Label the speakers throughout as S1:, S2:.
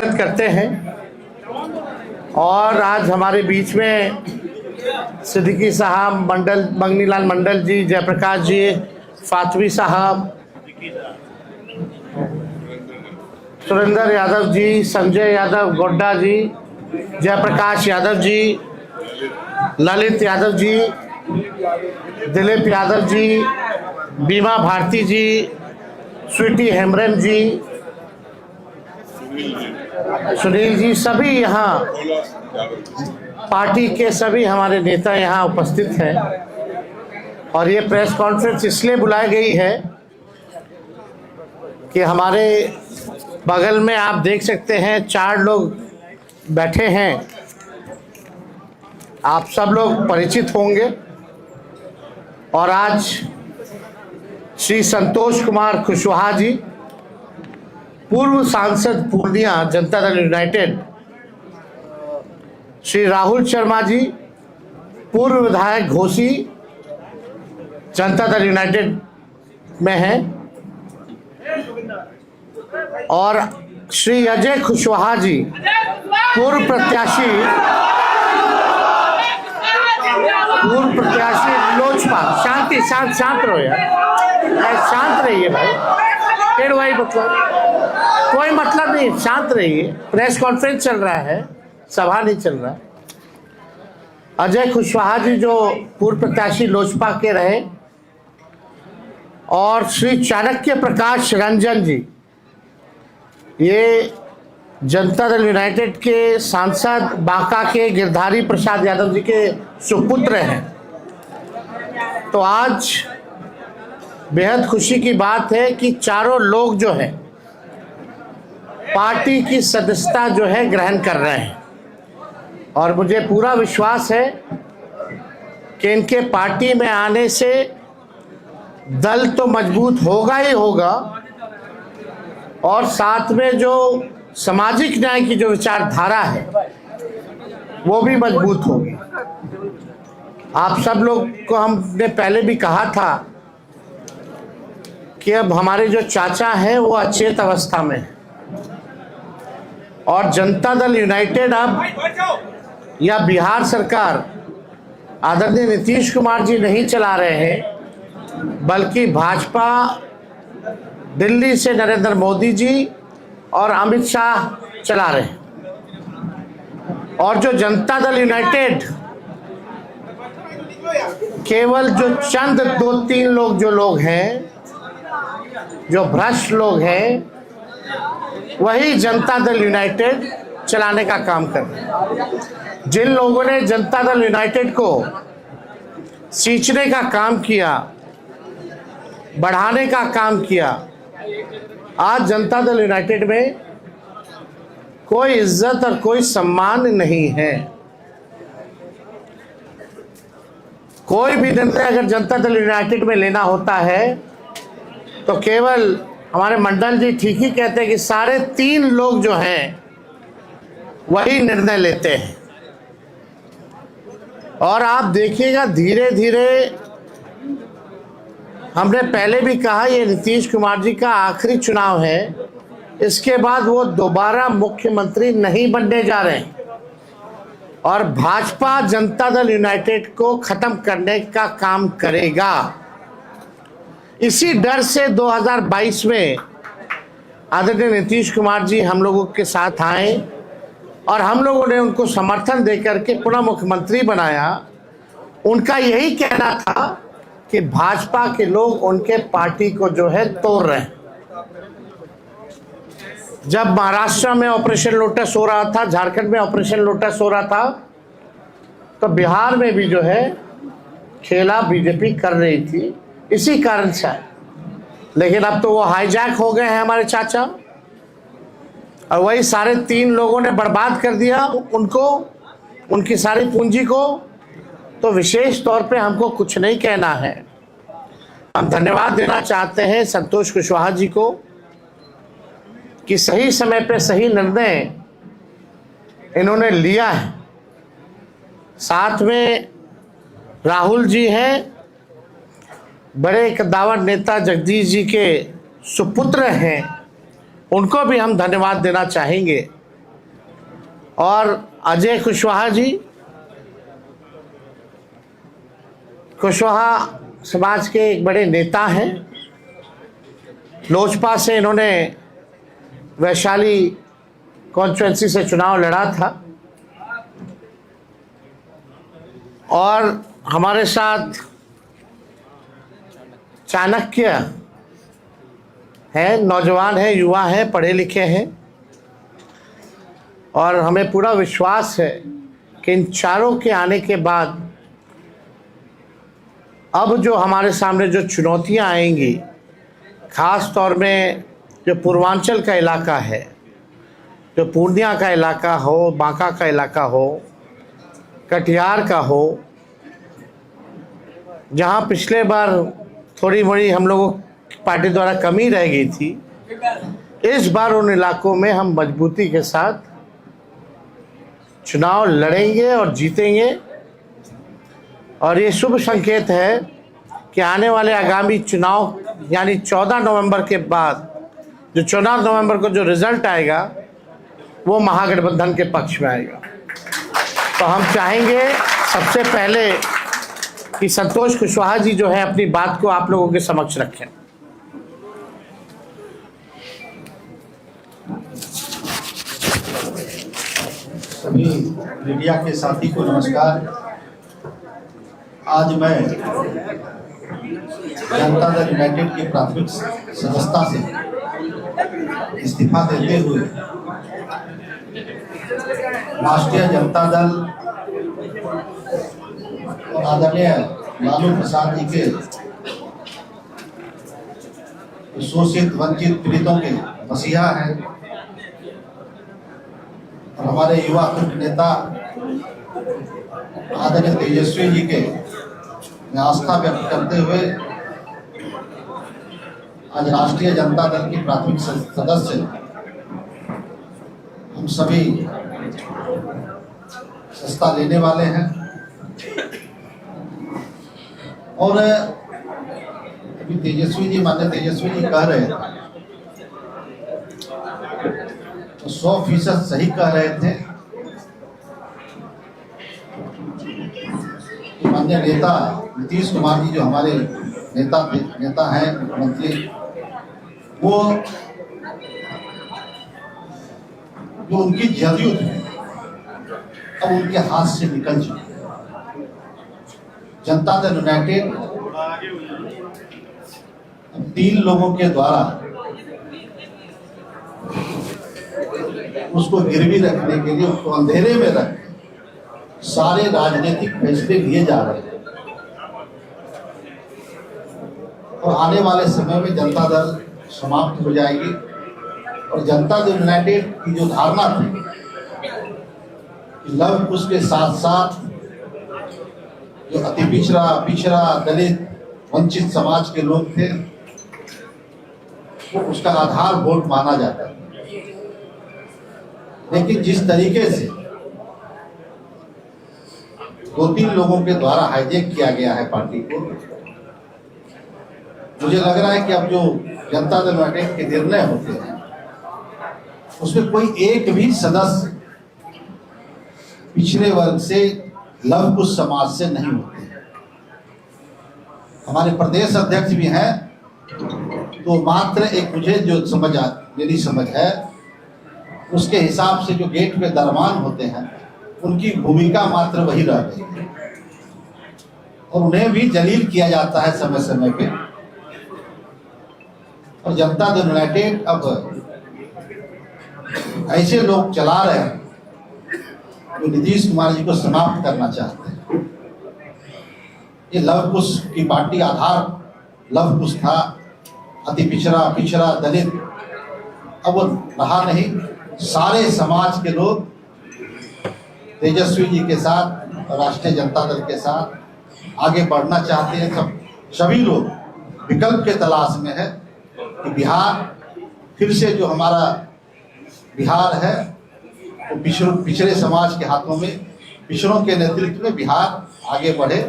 S1: स्वागत करते हैं। और आज हमारे बीच में सिद्दीकी साहब, मंगनीलाल मंडल जी, जयप्रकाश जी, फातवी साहब, सुरेंद्र यादव जी, संजय यादव गोड्डा जी, जयप्रकाश यादव जी, ललित यादव जी, दिलीप यादव जी, बीमा भारती जी, स्वीटी हेम्ब्रम जी, सुनील जी, सभी यहाँ पार्टी के सभी हमारे नेता यहाँ उपस्थित हैं। और ये प्रेस कॉन्फ्रेंस इसलिए बुलाई गई है कि हमारे बगल में आप देख सकते हैं 4 लोग बैठे हैं। आप सब लोग परिचित होंगे। और आज श्री संतोष कुमार कुशवाहा जी, पूर्व सांसद पूर्णिया जनता दल यूनाइटेड, श्री राहुल शर्मा जी, पूर्व विधायक घोसी जनता दल यूनाइटेड में हैं, और श्री अजय कुशवाहा जी, पूर्व प्रत्याशी लोजपा। शांत रहो यार, शांत रहिए भाई। फिर वही कोई मतलब नहीं, शांत रहिए। प्रेस कॉन्फ्रेंस चल रहा है, सभा नहीं चल रहा। अजय कुशवाहा जी जो पूर्व प्रत्याशी लोजपा के रहे, और श्री चाणक्य प्रकाश रंजन जी, ये जनता दल यूनाइटेड के सांसद बांका के गिरधारी प्रसाद यादव जी के सुपुत्र हैं। तो आज बेहद खुशी की बात है कि चारों लोग जो हैं पार्टी की सदस्यता जो है ग्रहण कर रहे हैं। और मुझे पूरा विश्वास है कि इनके पार्टी में आने से दल तो मजबूत होगा ही होगा, और साथ में जो सामाजिक न्याय की जो विचारधारा है वो भी मजबूत होगी। आप सब लोग को हमने पहले भी कहा था कि अब हमारे जो चाचा हैं वो अचेत अवस्था में है, और जनता दल यूनाइटेड अब या बिहार सरकार आदरणीय नीतीश कुमार जी नहीं चला रहे हैं, बल्कि भाजपा दिल्ली से नरेंद्र मोदी जी और अमित शाह चला रहे हैं। और जो जनता दल यूनाइटेड केवल जो चंद 2-3 लोग हैं, जो भ्रष्ट लोग हैं, वही जनता दल यूनाइटेड चलाने का काम कर रहे हैं। जिन लोगों ने जनता दल यूनाइटेड को सींचने का काम किया, बढ़ाने का काम किया, आज जनता दल यूनाइटेड में कोई इज्जत और कोई सम्मान नहीं है। कोई भी निर्णय अगर जनता दल यूनाइटेड में लेना होता है तो केवल हमारे मंडल जी ठीक ही कहते हैं कि 3.5 लोग जो हैं वही निर्णय लेते हैं। और आप देखिएगा धीरे धीरे, हमने पहले भी कहा ये नीतीश कुमार जी का आखिरी चुनाव है, इसके बाद वो दोबारा मुख्यमंत्री नहीं बनने जा रहे हैं, और भाजपा जनता दल यूनाइटेड को खत्म करने का काम करेगा। इसी डर से 2022 में आदरणीय नीतीश कुमार जी हम लोगों के साथ आए, और हम लोगों ने उनको समर्थन देकर के पुनः मुख्यमंत्री बनाया। उनका यही कहना था कि भाजपा के लोग उनके पार्टी को जो है तोड़ रहे हैं। जब महाराष्ट्र में ऑपरेशन लोटस हो रहा था, झारखंड में ऑपरेशन लोटस हो रहा था, तो बिहार में भी जो है खेला बीजेपी कर रही थी, इसी कारण से। लेकिन अब तो वो हाईजैक हो गए हैं हमारे चाचा, और वही 3.5 लोगों ने बर्बाद कर दिया उनको, उनकी सारी पूंजी को। तो विशेष तौर पे हमको कुछ नहीं कहना है, हम धन्यवाद देना चाहते हैं संतोष कुशवाहा जी को कि सही समय पे सही निर्णय इन्होंने लिया है। साथ में राहुल जी हैं, बड़े कद्दावर नेता जगदीश जी के सुपुत्र हैं, उनको भी हम धन्यवाद देना चाहेंगे और अजय कुशवाहा जी, कुशवाहा समाज के एक बड़े नेता हैं। लोजपा से इन्होंने वैशाली कॉन्स्टिट्यूंसी से चुनाव लड़ा था और हमारे साथ चाणक्य है, नौजवान है, युवा है, पढ़े लिखे हैं और हमें पूरा विश्वास है कि इन चारों के आने के बाद अब जो हमारे सामने जो चुनौतियां आएंगी, ख़ास तौर में जो पूर्वांचल का इलाका है, जो पूर्णिया का इलाका हो, बांका का इलाका हो, कटिहार का हो, जहां पिछले बार थोड़ी मोड़ी हम लोगों की पार्टी द्वारा कमी रह गई थी, इस बार उन इलाकों में हम मजबूती के साथ चुनाव लड़ेंगे और जीतेंगे। और ये शुभ संकेत है कि आने वाले आगामी चुनाव यानी 14 नवंबर के बाद जो 14 नवंबर को जो रिजल्ट आएगा वो महागठबंधन के पक्ष में आएगा। तो हम चाहेंगे सबसे पहले कि संतोष कुशवाहा जी जो है अपनी बात को आप लोगों के समक्ष रखें।
S2: सभी मीडिया के साथी को नमस्कार। आज मैं जनता दल यूनाइटेड की प्राथमिक सदस्यता से इस्तीफा देते हुए राष्ट्रीय जनता दल और आदरणीय लालू प्रसाद जी के शोषित वंचित पीड़ितों के मसीहा हैं और हमारे युवा मुख्य नेता आदरणीय तेजस्वी जी के आस्था व्यक्त करते हुए आज राष्ट्रीय जनता दल की प्राथमिक सदस्य हम सभी सस्ता लेने वाले हैं। और अभी तेजस्वी जी कह रहे थे तो 100% सही कह रहे थे। माननीय नेता नीतीश कुमार जी जो हमारे नेता हैं, मुख्यमंत्री, वो जो उनकी जदयू थी अब उनके हाथ से निकल चुकी है। जनता दल यूनाइटेड 3 लोगों के द्वारा उसको गिरवी रखने के लिए, उसको अंधेरे में रख सारे राजनीतिक फैसले लिए जा रहे हैं। और आने वाले समय में जनता दल समाप्त हो जाएगी और जनता दल यूनाइटेड की जो धारणा थी कि लव कुश के साथ साथ जो अति पिछड़ा दलित वंचित समाज के लोग थे वो उसका आधार वोट माना जाता है। लेकिन जिस तरीके से 2-3 लोगों के द्वारा हाईजैक किया गया है पार्टी को, मुझे लग रहा है कि अब जो जनता दल यूनाइटेड के निर्णय होते हैं उसमें कोई एक भी सदस्य पिछड़े वर्ग से, लव कुश समाज से नहीं होते। हमारे प्रदेश अध्यक्ष भी हैं तो मात्र एक मुझे जो मेरी समझ है उसके हिसाब से जो गेट पे दरमान होते हैं उनकी भूमिका मात्र वही रह गई है और उन्हें भी जलील किया जाता है समय समय पे। और जनता दल यूनाइटेड अब ऐसे लोग चला रहे हैं जो नीतीश कुमार जी को समाप्त करना चाहते हैं। ये लव कुश की पार्टी आधार लव कुश था, अति पिछड़ा दलित, अब वो रहा नहीं। सारे समाज के लोग तेजस्वी जी के साथ, राष्ट्रीय जनता दल के साथ आगे बढ़ना चाहते हैं। सब सभी लोग विकल्प के तलाश में है कि बिहार फिर से जो हमारा बिहार है वो पिछड़े समाज के हाथों में, पिछड़ों के नेतृत्व में बिहार आगे बढ़े,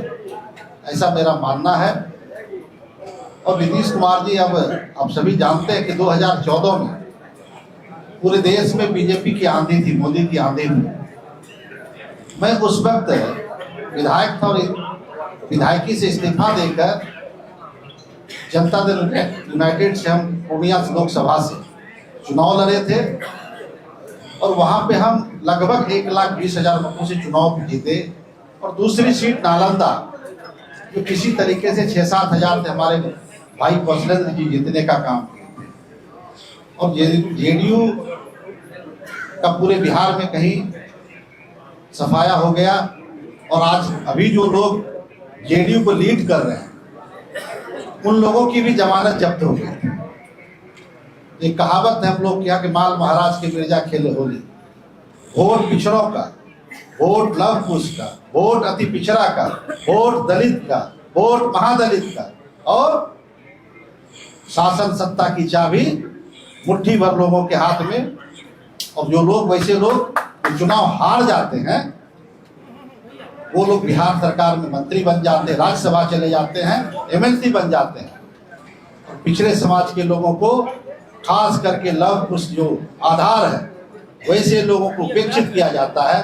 S2: ऐसा मेरा मानना है। और नीतीश कुमार जी अब सभी जानते हैं कि 2014 में पूरे देश में बीजेपी की आंधी थी, मोदी की आंधी थी। मैं उस वक्त विधायक था और विधायकी से इस्तीफा देकर जनता दल यूनाइटेड से हम पूर्णिया लोकसभा से चुनाव लड़े थे और वहां पे हम लगभग 1,20,000 मतों से चुनाव जीते। और दूसरी सीट नालंदा जो किसी तरीके से 6-7 हजार थे, हमारे भाई कौशलेंद्र जी जीतने का काम किए थे। और जेडीयू का पूरे बिहार में कहीं सफाया हो गया और आज अभी जो लोग जेडीयू को लीड कर रहे हैं उन लोगों की भी जमानत जब्त हो गई। एक कहावत है हम लोग क्या कि माल महाराज के मिर्जा खेले होली। वोट पिछड़ों का, वोट लव कुश का, वोट अति पिछड़ा का, वोट दलित का, वोट महादलित का, और शासन सत्ता की चाबी मुट्ठी भर लोगों के हाथ में। और जो लोग वैसे लोग चुनाव हार जाते हैं वो लोग बिहार सरकार में मंत्री बन जाते हैं, राज्यसभा चले जाते हैं, एमएलसी बन जाते हैं। और पिछड़े समाज के लोगों को खास करके लव कुश जो आधार है वैसे लोगों को उपेक्षित किया जाता है,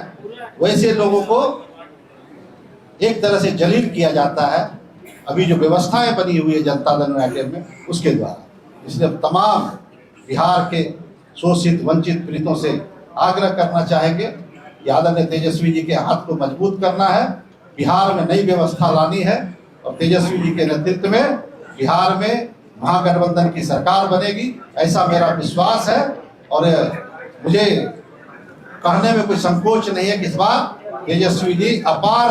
S2: वैसे लोगों को एक तरह से जलील किया जाता है। अभी जो व्यवस्थाएं बनी हुई है जनता दल यूनाइटेड में उसके द्वारा, इसलिए तमाम बिहार के शोषित वंचित पीड़ितों से आग्रह करना चाहेंगे कि आदरणीय तेजस्वी जी के हाथ को मजबूत करना है, बिहार में नई व्यवस्था लानी है और तेजस्वी जी के नेतृत्व में बिहार में महागठबंधन की सरकार बनेगी, ऐसा मेरा विश्वास है। और मुझे कहने में कोई संकोच नहीं है कि इस बार तेजस्वी जी अपार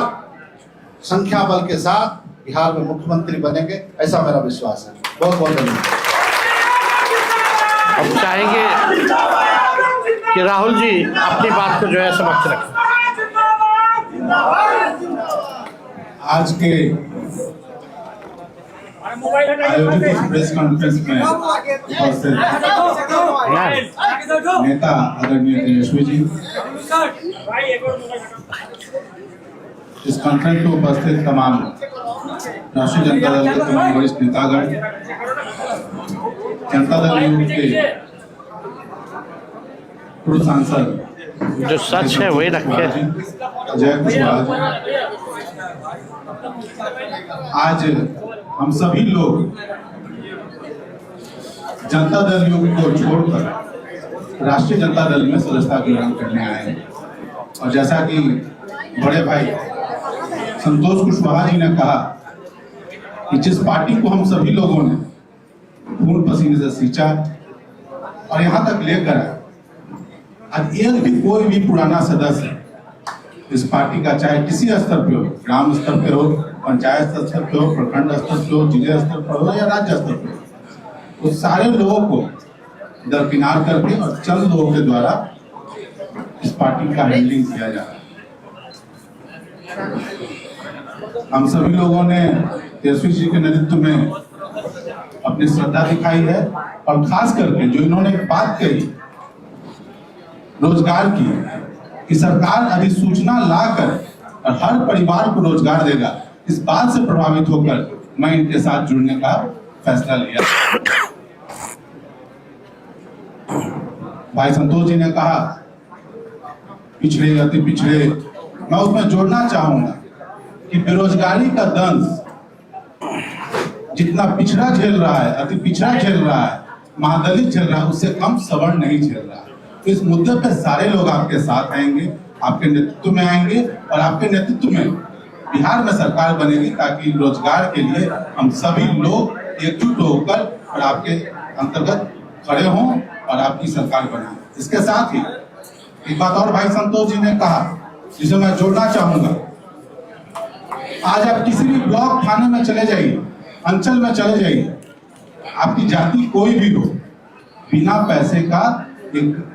S2: संख्या बल के साथ बिहार में मुख्यमंत्री बनेंगे, ऐसा मेरा विश्वास है। बहुत बहुत धन्यवाद।
S1: अब चाहेंगे कि राहुल जी अपनी बात को जो है समक्ष रखें।
S3: आज के आयोजित इस प्रेस कॉन्फ्रेंस में उपस्थित नेता आदरणीय तेजस्वी जी, इस कॉन्फ्रेंस में उपस्थित तमाम राष्ट्रीय जनता दल के तमाम वरिष्ठ नेतागण, जनता दल यूथ के पूर्व सांसद
S1: जो सच है वही रखे।
S3: जय कुशवाहा जी, आज हम सभी लोग जनता दल यूथ को छोड़कर राष्ट्रीय जनता दल में सदस्यता ग्रहण करने आए हैं। और जैसा कि बड़े भाई संतोष कुशवाहा जी ने कहा कि जिस पार्टी को हम सभी लोगों ने खून पसीने से सींचा और यहाँ तक लेकर आए, आज एक भी कोई भी पुराना सदस्य इस पार्टी का चाहे किसी स्तर पे हो, ग्राम स्तर पे हो, पंचायत स्तर पे हो, प्रखंड स्तर पे हो, जिला स्तर पर हो या राज्य स्तर पे हो, उस सारे लोगों को दरकिनार करके और चंद लोगों के द्वारा इस पार्टी का हैंडलिंग किया जा रहा है। हम सभी लोगों ने तेजस्वी जी के नेतृत्व में अपनी श्रद्धा दिखाई है और खास करके जो इन्होंने बात कही रोजगार की कि सरकार अधिसूचना लाकर और हर परिवार को रोजगार देगा, इस बात से प्रभावित होकर मैं इनके साथ जुड़ने का फैसला लिया। भाई संतोष जी ने कहा पिछड़े अति पिछड़े, मैं उसमें जोड़ना चाहूंगा कि बेरोजगारी का दंश जितना पिछड़ा झेल रहा है, अति पिछड़ा झेल रहा है, महादलित झेल रहा है, उससे कम सवर्ण नहीं झेल रहा है। तो इस मुद्दे पे सारे लोग आपके साथ आएंगे, आपके नेतृत्व में आएंगे और आपके नेतृत्व में बिहार में सरकार बनेगी ताकि रोजगार के लिए हम सभी लोग एकजुट होकर और आपके अंतर्गत खड़े हों और आपकी सरकार बनाएं। इसके साथ ही एक बात और भाई संतोष जी ने कहा जिसे मैं जोड़ना चाहूंगा, आज आप किसी भी ब्लॉक थाने में चले जाइए, अंचल में चले जाइए, आपकी जाति कोई भी हो, बिना पैसे का एक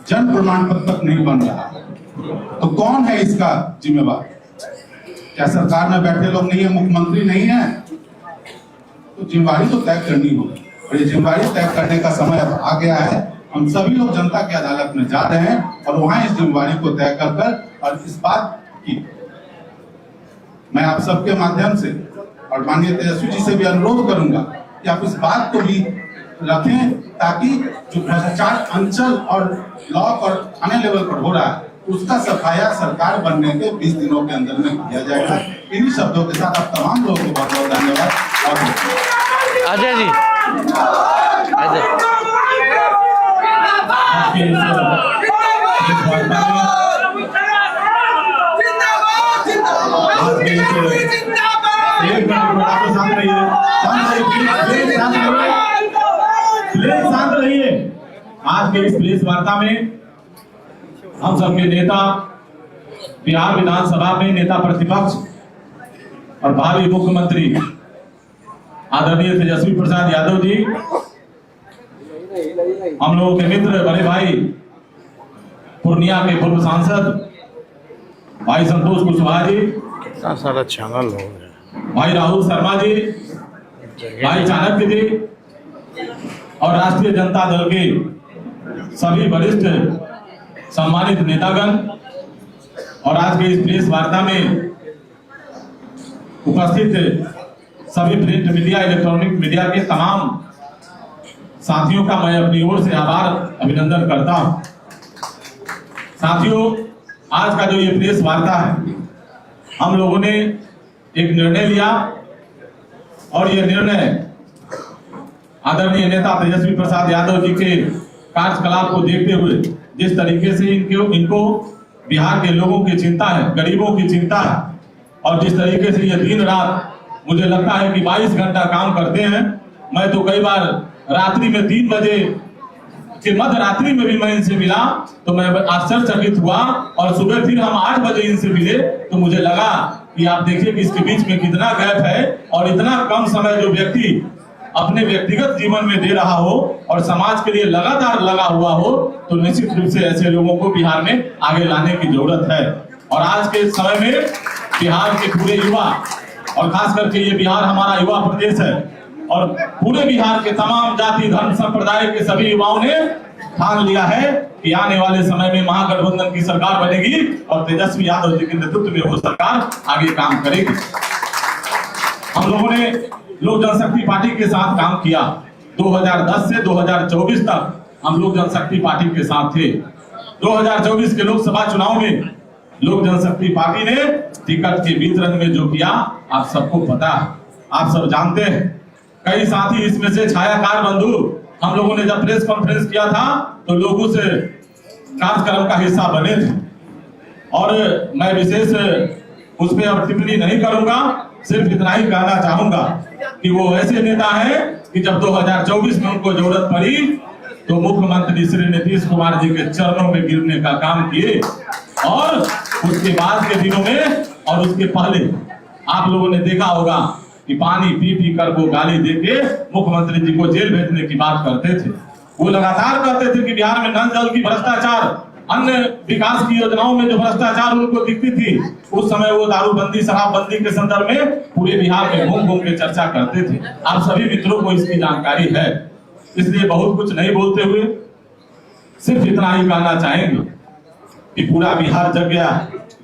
S3: जन प्रमाण पत्र तक नहीं बन रहा। तो कौन है इसका जिम्मेवार? क्या सरकार में बैठे लोग नहीं है, मुख्यमंत्री नहीं है? तो जिम्मेवारी तो तय करनी होगी और ये जिम्मेवारी तय करने का समय अब आ गया है। हम सभी लोग जनता की अदालत में जा रहे हैं और वहां इस जिम्मेवारी को तय कर और इस बात की मैं आप सबके माध्यम से और माननीय तेजस्वी जी से भी अनुरोध करूंगा कि आप इस बात को भी रखें ताकि जो भ्रष्टाचार अंचल और ब्लॉक और थाने लेवल पर हो रहा है उसका सफाया सरकार बनने के 20 दिनों के अंदर में किया जाएगा। इन्हीं शब्दों के साथ आप तमाम लोगों को बहुत बहुत धन्यवाद। और
S1: अजय जी, अजय
S4: शांत रहिए। आज के इस प्रेस वार्ता में हम सबके नेता, बिहार विधानसभा में नेता प्रतिपक्ष और भावी मुख्यमंत्री आदरणीय तेजस्वी प्रसाद यादव जी, हम लोगों के मित्र बड़े भाई पूर्णिया के पूर्व सांसद भाई संतोष कुशवाहा जी,
S1: कितना सारा चैनल हो गया,
S4: भाई राहुल शर्मा जी, भाई चाणक्य जी और राष्ट्रीय जनता दल के सभी वरिष्ठ सम्मानित नेतागण और आज के इस प्रेस वार्ता में उपस्थित सभी प्रिंट मीडिया, इलेक्ट्रॉनिक मीडिया के तमाम साथियों का मैं अपनी ओर से आभार अभिनंदन करता हूं। साथियों, आज का जो ये प्रेस वार्ता है, हम लोगों ने एक निर्णय लिया और ये निर्णय आदरणीय नेता तेजस्वी प्रसाद यादव जी के कार्यकलाप को देखते हुए, जिस तरीके से इनको बिहार के लोगों की चिंता है, गरीबों की चिंता है, और जिस तरीके से ये दिन रात मुझे लगता है कि 22 घंटा काम करते हैं। मैं तो कई बार रात्रि में 3 बजे के मध्य रात्रि में भी मैं इनसे मिला तो मैं आश्चर्यचकित हुआ, और सुबह फिर हम 8 बजे इनसे मिले तो मुझे लगा कि आप देखिए कि इसके बीच में कितना गैप है, और इतना कम समय जो व्यक्ति अपने व्यक्तिगत जीवन में दे रहा हो और समाज के लिए लगातार लगा हुआ हो, तो निश्चित रूप से ऐसे लोगों को बिहार में आगे लाने की जरूरत है। और आज के समय में बिहार के पूरे युवा, और खास करके ये बिहार हमारा युवा प्रदेश है, और पूरे बिहार के तमाम जाति धर्म संप्रदाय के सभी युवाओं ने ठान लिया है कि आने वाले समय में महागठबंधन की सरकार बनेगी और तेजस्वी यादव जी के नेतृत्व में वो सरकार आगे काम करेगी। हम लोगों ने लोक जनशक्ति पार्टी के साथ काम किया। 2010 से 2024 तक हम लोक जनशक्ति पार्टी के साथ थे। 2024 के लोकसभा चुनाव में लोक जनशक्ति पार्टी ने टिकट के वितरण में जो किया आप सबको पता है, आप सब जानते हैं। कई साथी इसमें से छायाकार बंधु, हम लोगों ने जब प्रेस कॉन्फ्रेंस किया था तो लोगों से कार्यक्रम का हिस्सा बने थे, और मैं विशेष उस पर अब टिप्पणी नहीं करूंगा, सिर्फ इतना ही कहना चाहूंगा कि वो ऐसे नेता हैं कि जब 2024 में उनको जरूरत पड़ी तो मुख्यमंत्री श्री नीतीश कुमार जी के चरणों में गिरने का काम किए, और उसके बाद के दिनों में और उसके पहले आप लोगों ने देखा होगा कि पानी पी पी कर वो गाली देके मुख्यमंत्री जी को जेल भेजने की बात करते थे। वो लगातार कहते थे कि बिहार में नल जल की भ्रष्टाचार, अन्य विकास की योजनाओं में जो भ्रष्टाचार उनको दिखती थी, उस समय वो दारूबंदी शराबबंदी के संदर्भ में पूरे बिहार में घूम घूम के चर्चा करते थे। आप सभी मित्रों को इसकी जानकारी है, इसलिए बहुत कुछ नहीं बोलते हुए सिर्फ इतना ही कहना चाहेंगे कि पूरा बिहार जग गया,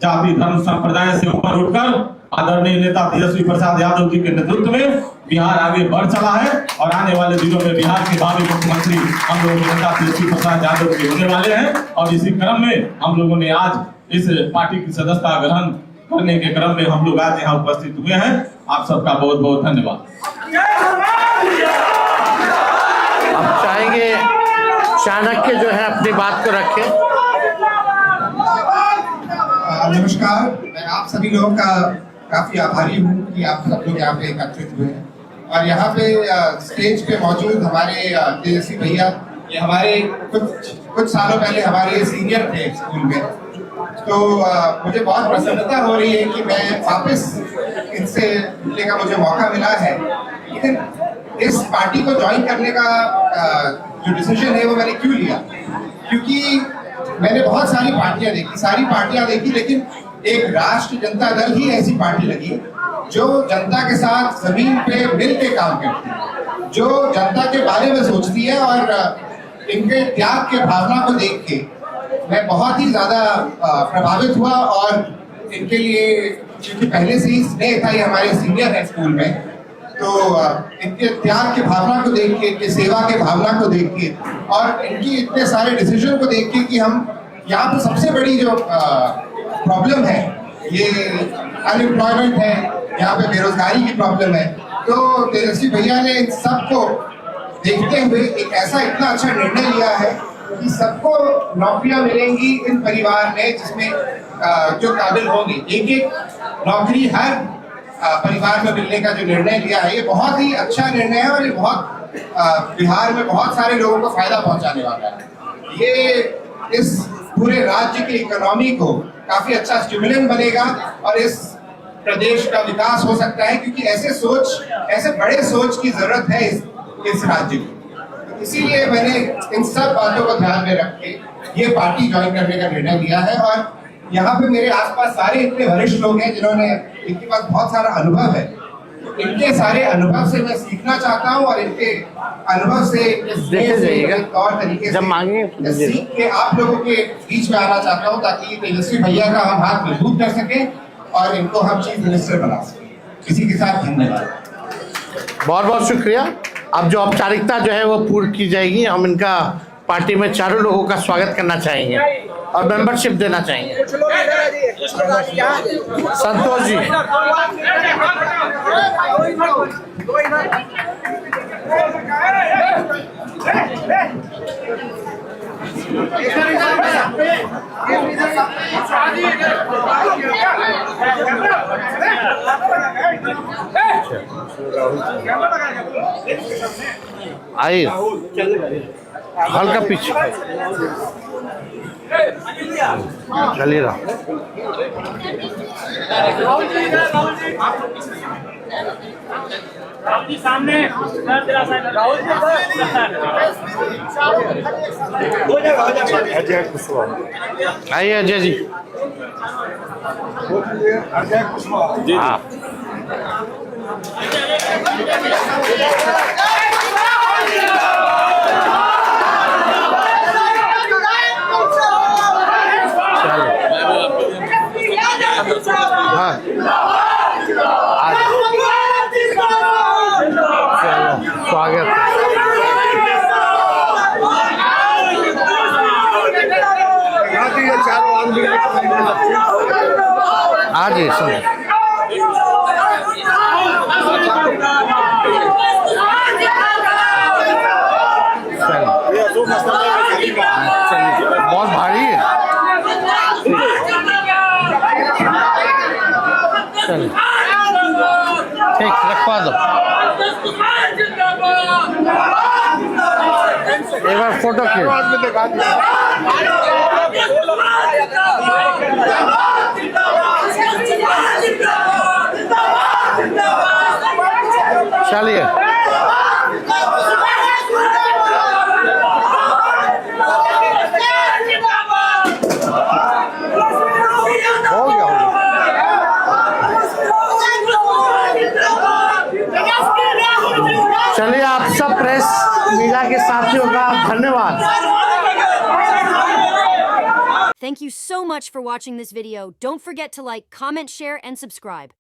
S4: जाति धर्म संप्रदाय से ऊपर उठकर आदरणीय नेता तेजस्वी प्रसाद यादव जी के नेतृत्व में बिहार आगे बढ़ चला है, और आने वाले दिनों में बिहार के भावी मुख्यमंत्री हम लोगों के नेता तेजस्वी प्रसाद यादव जी होने वाले हैं। और इसी क्रम में हम लोगों ने आज इस पार्टी की सदस्यता ग्रहण करने के क्रम में हम लोग आज यहाँ उपस्थित हुए हैं। आप सबका बहुत बहुत धन्यवाद।
S1: अब चाहेंगे चाणक्य जो है अपनी बात को रखें।
S5: नमस्कार, मैं आप सभी लोगों का काफी आभारी हूँ कि आप सब लोग यहाँ पे एकत्रित हुए हैं, और यहाँ पे स्टेज पे मौजूद हमारे तेजस्वी भैया, ये हमारे कुछ सालों पहले हमारे सीनियर थे स्कूल में, तो मुझे बहुत प्रसन्नता हो रही है कि मैं वापस इनसे मिलने का मुझे मौका मिला है। लेकिन इस पार्टी को ज्वाइन करने का जो डिसीजन है वो मैंने क्यों लिया, क्योंकि मैंने बहुत सारी पार्टियां देखी, लेकिन एक राष्ट्रीय जनता दल ही ऐसी पार्टी लगी जो जनता के साथ जमीन पे मिल के काम करती है, जो जनता के बारे में सोचती है, और इनके त्याग के भावना को देख के मैं बहुत ही ज्यादा प्रभावित हुआ। और इनके लिए क्योंकि पहले से ही स्नेह था, ये हमारे सीनियर है स्कूल में, तो इनके त्याग के भावना को देख के, इनके सेवा के भावना को देख के, और इनकी इतने सारे डिसीजन को देख के कि हम यहाँ पे सबसे बड़ी जो प्रॉब्लम है ये अनएम्प्लॉयमेंट है, यहाँ पे बेरोजगारी की प्रॉब्लम है। तो तेजस्वी भैया ने इन सबको देखते हुए एक ऐसा इतना अच्छा निर्णय लिया है कि सबको नौकरियां मिलेंगी इन परिवार में, जिसमें जो काबिल होंगे। एक एक नौकरी हर परिवार में मिलने का जो निर्णय लिया है, ये बहुत ही अच्छा निर्णय है और ये बहुत बिहार में बहुत सारे लोगों को फायदा पहुंचाने वाला है। ये इस पूरे राज्य की इकोनॉमी को काफी अच्छा स्टिमुलेंट बनेगा और इस प्रदेश का विकास हो सकता है, क्योंकि ऐसे बड़े सोच की जरूरत है इस राज्य को। इसीलिए मैंने इन सब बातों को ध्यान में रख के ये पार्टी ज्वाइन करने का निर्णय लिया है। और यहाँ पे मेरे आसपास सारे इतने वरिष्ठ लोग हैं जिन्होंने, इनके पास बहुत सारा अनुभव है। इनके सारे अनुभव से मैं सीखना चाहता हूँ और इनके अनुभव से तौर तरीके से सीख के आप लोगों के बीच में आना चाहता हूँ, ताकि तेजस्वी भैया का हम हाथ मजबूत कर सके और इनको हम चीफ मिनिस्टर बना सके। इसी के साथ धन्यवाद।
S1: बहुत बहुत शुक्रिया। अब जो औपचारिकता जो है वो पूर्ण की जाएगी। हम इनका पार्टी में चारों लोगों का स्वागत करना चाहेंगे और मेंबरशिप देना चाहेंगे। संतोष जी, आइए हल्का पीछे चलिए रहा।
S6: सामने
S1: अजय कुशवाहा, आइए अजय जी।
S6: अजय कुशवाहा,
S1: हाँ स्वागत आज बहुत भारी है। ठीक रखवा दो, एक बार फोटो खींच। चलिए हो गया। चलिए आप सब प्रेस मीडिया के साथियों का धन्यवाद।
S7: Thank you so much for watching this video. Don't forget to like, comment, share, and subscribe.